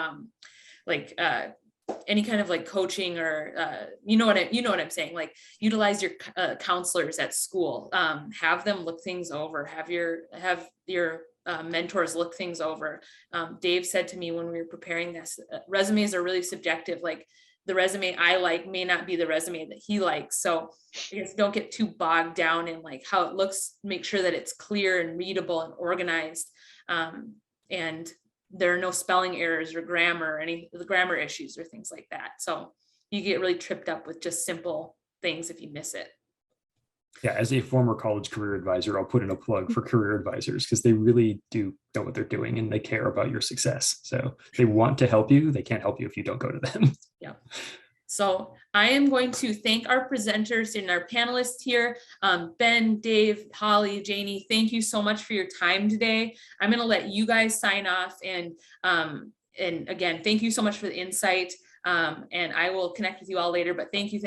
any kind of like coaching, or you know what I'm saying, like utilize your counselors at school, have them look things over, have your mentors look things over. Dave said to me when we were preparing this, resumes are really subjective. Like, the resume I like may not be the resume that he likes. So I guess don't get too bogged down in like how it looks. Make sure that it's clear and readable and organized. And there are no spelling errors or grammar issues or things like that. So you get really tripped up with just simple things if you miss it. Yeah, as a former college career advisor, I'll put in a plug for career advisors because they really do know what they're doing and they care about your success. So they want to help you. They can't help you if you don't go to them. Yeah. So I am going to thank our presenters and our panelists here. Ben, Dave, Holly, Janie, thank you so much for your time today. I'm going to let you guys sign off. And again, thank you so much for the insight. And I will connect with you all later, but thank you.